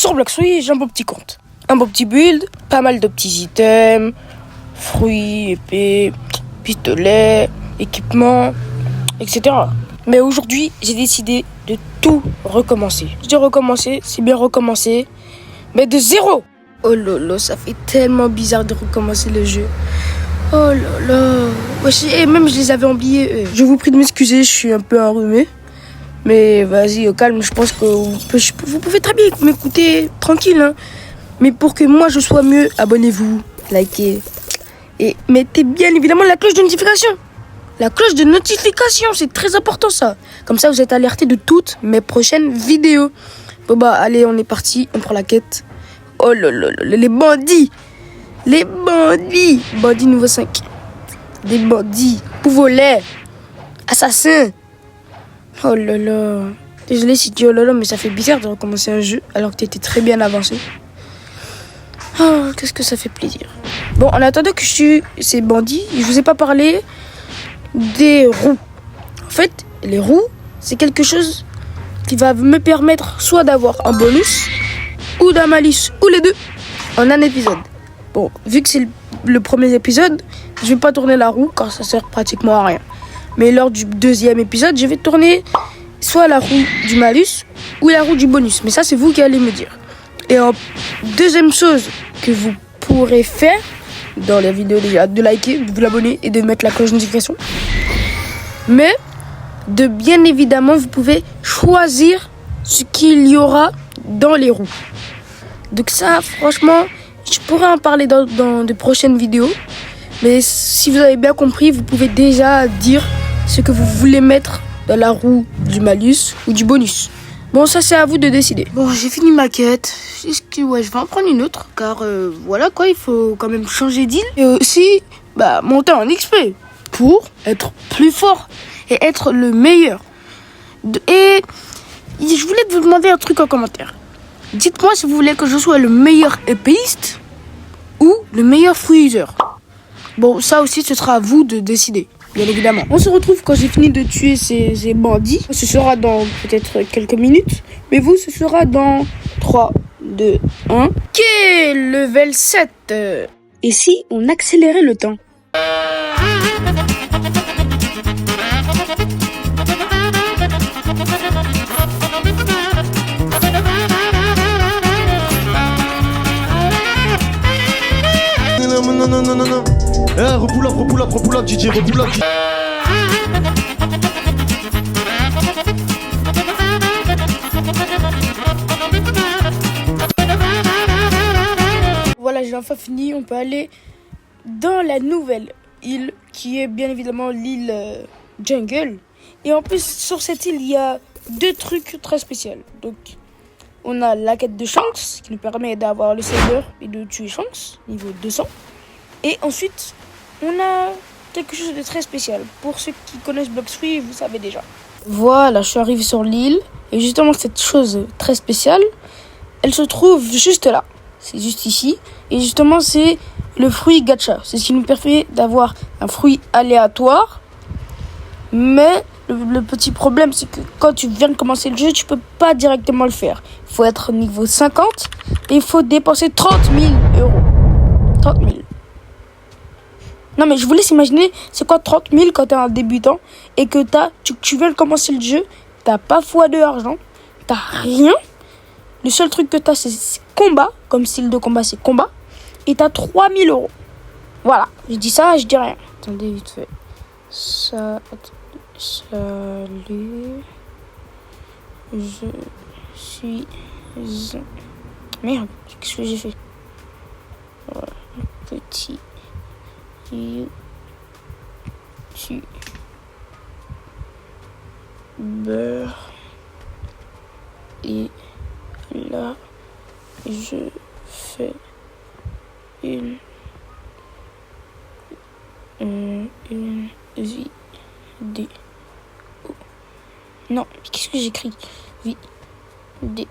sur Bloxfruit, j'ai un beau petit compte. Un beau petit build, pas mal de petits items, fruits, épées, pistolets, équipements, etc. Mais aujourd'hui, j'ai décidé de tout recommencer. Je dis recommencer, c'est bien recommencer, mais de zéro. Oh lolo, ça fait tellement bizarre de recommencer le jeu. Oh là là. Wesh, et même je les avais oubliés. Je vous prie de m'excuser, je suis un peu enrhumé. Mais vas-y, au calme, je pense que vous pouvez très bien m'écouter tranquille. Hein. Mais pour que moi je sois mieux, abonnez-vous, likez. Et mettez bien évidemment la cloche de notification. La cloche de notification, c'est très important ça. Comme ça, vous êtes alertés de toutes mes prochaines vidéos. Bon bah, allez, on est parti, on prend la quête. Oh là là là, les bandits. Les bandits. Bandits niveau 5. Des bandits, volets, assassins. Oh là là. Désolé si tu dis oh là là, mais ça fait bizarre de recommencer un jeu alors que tu étais très bien avancé. Oh, qu'est-ce que ça fait plaisir. Bon, en attendant que je tue ces bandits, je vous ai pas parlé des roues. En fait, les roues, c'est quelque chose qui va me permettre soit d'avoir un bonus ou d'un malus, ou les deux, en un épisode. Bon, vu que c'est le premier épisode, je vais pas tourner la roue car ça sert pratiquement à rien. Mais lors du deuxième épisode, je vais tourner soit la roue du malus ou la roue du bonus. Mais ça, c'est vous qui allez me dire. Et en deuxième chose que vous pourrez faire dans la vidéo, de liker, de vous abonner et de mettre la cloche de notification. Mais, de bien évidemment, vous pouvez choisir ce qu'il y aura dans les roues. Donc ça, franchement, je pourrais en parler dans de prochaines vidéos. Mais si vous avez bien compris, vous pouvez déjà dire ce que vous voulez mettre dans la roue du malus ou du bonus. Bon, ça c'est à vous de décider. Bon, j'ai fini ma quête. Ouais, je vais en prendre une autre. Car voilà quoi, il faut quand même changer d'île. Et aussi, monter en XP. Pour être plus fort et être le meilleur. Et je voulais vous demander un truc en commentaire. Dites-moi si vous voulez que je sois le meilleur épéiste ou le meilleur fruiseur. Bon, ça aussi, ce sera à vous de décider, bien évidemment. On se retrouve quand j'ai fini de tuer ces bandits. Ce sera dans peut-être quelques minutes. Mais vous, ce sera dans 3, 2, 1. Ok, level 7. Et si on accélérait le temps ? Non. Repoule up, DJ, repoule up. Voilà, j'ai enfin fini. On peut aller dans la nouvelle île, qui est bien évidemment l'île Jungle. Et en plus, sur cette île, il y a 2 trucs très spéciaux. Donc, on a la quête de Shanks, qui nous permet d'avoir le saber et de tuer Shanks, niveau 200. Et ensuite, on a quelque chose de très spécial. Pour ceux qui connaissent Bloxfruit, vous savez déjà. Voilà, je suis arrivé sur l'île. Et justement, cette chose très spéciale, elle se trouve juste là. C'est juste ici. Et justement, c'est le fruit gacha. C'est ce qui nous permet d'avoir un fruit aléatoire. Mais le petit problème, c'est que quand tu viens de commencer le jeu, tu peux pas directement le faire. Il faut être niveau 50 et il faut dépenser 30 000 euros. 30 000. Non, mais je vous laisse imaginer, c'est quoi 30 000 quand t'es un débutant et que tu viens de commencer le jeu, t'as pas x2 argent, t'as rien. Le seul truc que t'as, c'est combat, comme style de combat, c'est combat. Et t'as 3 000 euros. Voilà, je dis ça, je dis rien. Attendez, vite fait. Salut. Je suis... Merde, qu'est-ce que j'ai fait? Voilà, petit... YouTubeur. Et là, je fais une vidéo. Non, qu'est-ce que j'écris? Vidéo.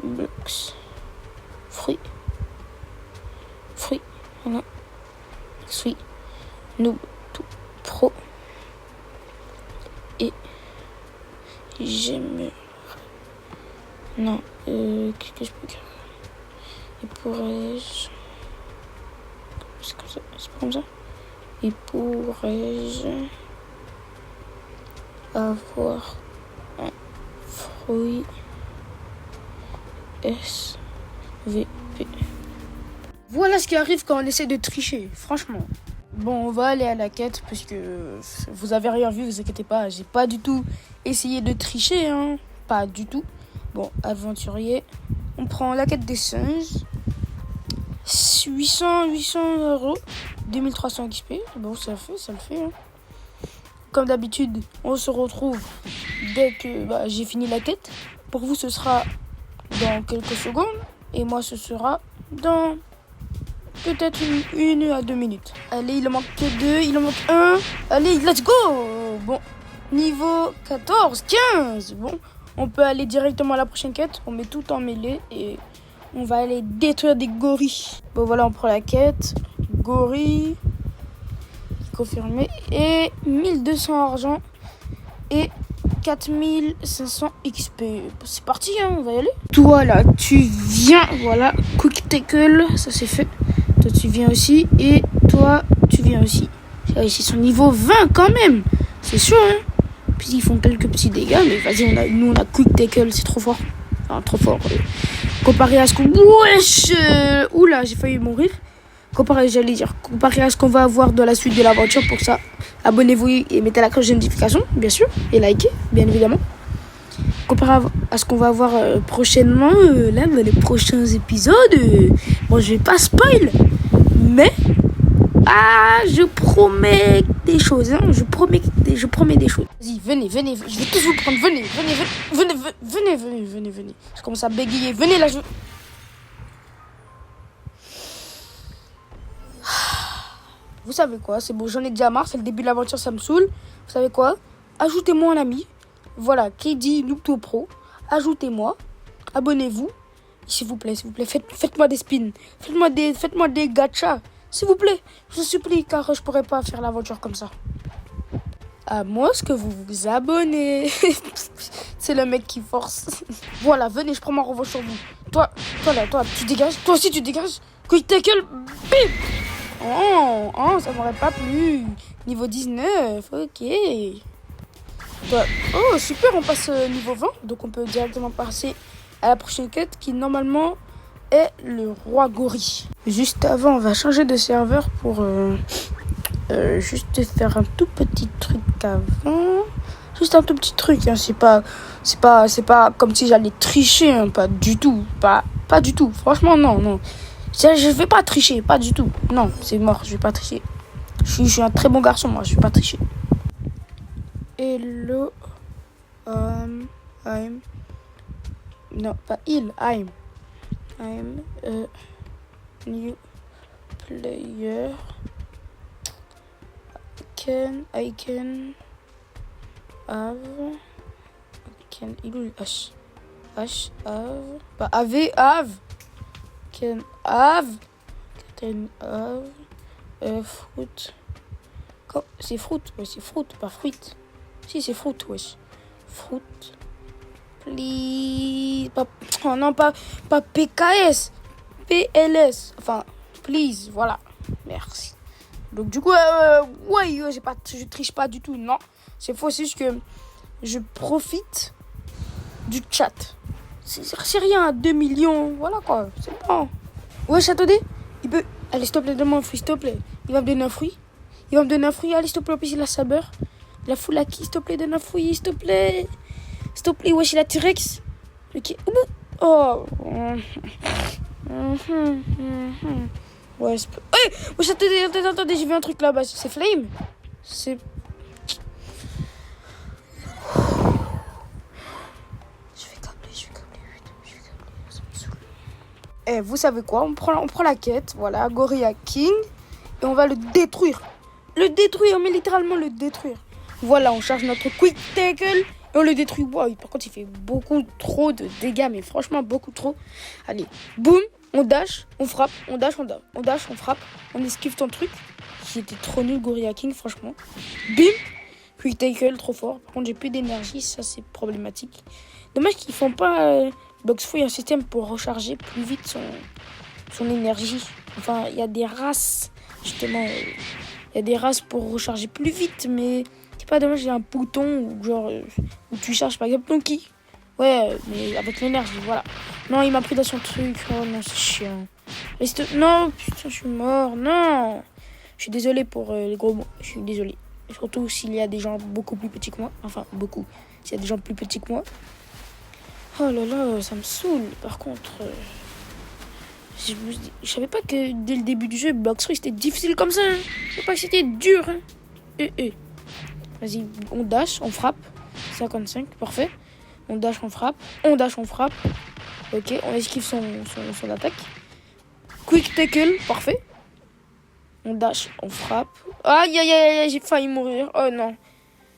Blox. Fruit. Voilà. Fruit. Noob tout pro. Et j'aimerais... Non, Qu'est-ce que je peux dire? Et pourrais-je... C'est comme ça? C'est pas comme ça? Et pourrais-je avoir un fruit SVP? Voilà ce qui arrive quand on essaie de tricher, franchement. Bon, on va aller à la quête, puisque vous avez rien vu, vous inquiétez pas. J'ai pas du tout essayé de tricher, hein. Pas du tout. Bon, aventurier. On prend la quête des singes. 800 €. 2300 XP. Bon, ça le fait. Hein. Comme d'habitude, on se retrouve dès que j'ai fini la quête. Pour vous, ce sera dans quelques secondes. Et moi, ce sera dans peut-être une à 2 minutes. Allez, il en manque que 2, il en manque 1. Allez, let's go! Bon, niveau 14, 15. Bon, on peut aller directement à la prochaine quête. On met tout en mêlée et on va aller détruire des gorilles. Bon, voilà, on prend la quête. Gorille. Confirmé. Et 1200 argent. Et 4500 XP. C'est parti, hein, on va y aller. Toi, là, tu viens. Voilà, quick tackle. Ça, c'est fait. Toi, tu viens aussi. Et toi, tu viens aussi. Ils sont niveau 20 quand même. C'est sûr, hein. Puis ils font quelques petits dégâts. Mais vas-y, nous, on a quick tackle. C'est trop fort. Enfin, trop fort. Comparé à ce qu'on... Wesh oula, j'ai failli mourir. Comparé à ce qu'on va avoir dans la suite de l'aventure. Pour ça, abonnez-vous et mettez la cloche de notification, bien sûr. Et likez, bien évidemment. Comparé à ce qu'on va avoir prochainement, là, dans les prochains épisodes. Bon, je vais pas spoil. Mais... je promets des choses, hein. Je promets des choses. Vas-y, venez, je vais tous vous prendre, venez. Je commence à bégayer, venez là, Vous savez quoi, c'est bon, j'en ai déjà marre, c'est le début de l'aventure, ça me saoule. Vous savez quoi, ajoutez-moi un ami. Voilà, qui dit Noobto Pro, ajoutez-moi, abonnez-vous. S'il vous plaît, faites-moi des spins, faites-moi des gachas. S'il vous plaît, je vous supplie, car je pourrais pas faire l'aventure comme ça. À moins que vous vous abonnez. C'est le mec qui force. Voilà, venez, je prends ma revanche sur vous. Toi, tu dégages. Toi aussi, tu dégages. Quick tackle, bim. Oh, ça m'aurait pas plu. Niveau 19, ok. Oh, super, on passe niveau 20. Donc, on peut directement passer à la prochaine quête qui, normalement... est le roi gorille. Juste avant, on va changer de serveur pour juste faire un tout petit truc avant. Juste un tout petit truc, hein. C'est pas comme si j'allais tricher, hein. Pas du tout. Pas du tout. Franchement, non. Je vais pas tricher, pas du tout. Non, c'est mort, je vais pas tricher. Je suis un très bon garçon, moi, je vais pas tricher. Hello. Non, pas il, I'm a new player. I can have. Il est H. H have. Bah, have. Can have. Fruit. C'est fruit, ouais, c'est fruit, pas fruit. Si, c'est fruit, wesh. Fruit. Please. Oh non, pas PKS. PLS. Enfin, please, voilà. Merci. Donc, du coup, je triche pas du tout, non. C'est faux, c'est juste que je profite du chat. C'est rien, 2 millions, voilà quoi, c'est bon. Wesh, attendez, il peut... Allez, s'il te plaît, donne-moi un fruit, s'il te plaît. Il va me donner un fruit. Allez, s'il te plaît, en plus, il a sa beurre. La foule à qui, s'il te plaît, donne un fruit, s'il te plaît. S'il te plaît, wesh, il a T-Rex. Ok, oh. Ouais, c'est... Hey, wesh, attendez, j'ai vu un truc là-bas, c'est Flame. C'est... Et vous savez quoi, on prend la quête, voilà, Gorilla King, et on va le détruire. Mais littéralement le détruire. Voilà, on charge notre quick tackle et on le détruit. Wow, par contre, il fait beaucoup trop de dégâts, mais franchement, beaucoup trop. Allez, boum, on dash, on frappe, on dash, on frappe, on esquive ton truc. Qui était trop nul, Gorilla King, franchement. Bim, quick tackle, trop fort. Par contre, j'ai plus d'énergie, ça c'est problématique. Dommage qu'ils font pas Boxfree a un système pour recharger plus vite son énergie. Enfin, il y a des races, justement. Il y a des races pour recharger plus vite, mais c'est pas dommage, il y a un bouton où, genre, où tu charges, par exemple, ton ki. Ouais, mais avec l'énergie, voilà. Non, il m'a pris dans son truc. Oh non, c'est chiant. Non, putain, je suis mort. Non. Je suis désolé pour les gros mots. Je suis désolé. Surtout s'il y a des gens beaucoup plus petits que moi. Enfin, beaucoup. S'il y a des gens plus petits que moi. Oh là là, ça me saoule. Par contre, je savais pas que dès le début du jeu, Boxfree c'était difficile comme ça. Hein. Je savais pas que c'était dur. Hein. Vas-y, on dash, on frappe. 55, parfait. On dash, on frappe. On dash, on frappe. Ok, on esquive son attaque. Quick tackle, parfait. On dash, on frappe. Aïe, aïe, aïe, j'ai failli mourir. Oh non.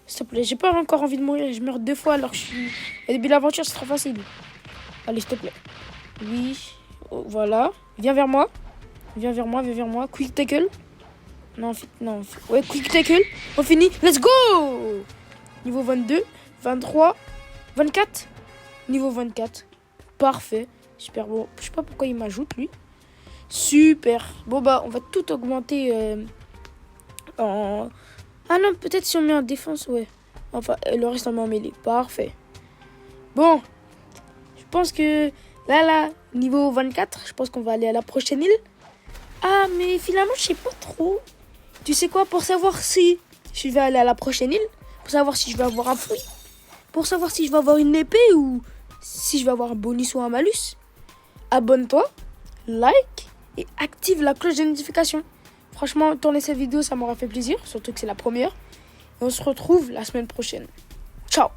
S'il te plaît, j'ai pas encore envie de mourir. Je meurs 2 fois alors que je suis... Au début de l'aventure, c'est trop facile. Allez, s'il te plaît. Oui, oh, voilà. Viens vers moi. Viens vers moi. Quick tackle. Non, non. Ouais, quick tackle. On finit. Let's go. Niveau 22, 23, 24. Niveau 24. Parfait. Super bon. Je sais pas pourquoi il m'ajoute, lui. Super. Bon, bah, on va tout augmenter en... Ah non, peut-être si on met en défense, ouais. Enfin, le reste on met en mêlée. Parfait. Bon. Je pense que... Là, niveau 24, je pense qu'on va aller à la prochaine île. Ah, mais finalement, je sais pas trop. Tu sais quoi, pour savoir si je vais aller à la prochaine île, pour savoir si je vais avoir un fruit, pour savoir si je vais avoir une épée ou si je vais avoir un bonus ou un malus, abonne-toi, like et active la cloche de notification. Franchement, tourner cette vidéo, ça m'aura fait plaisir, surtout que c'est la première. Et on se retrouve la semaine prochaine. Ciao!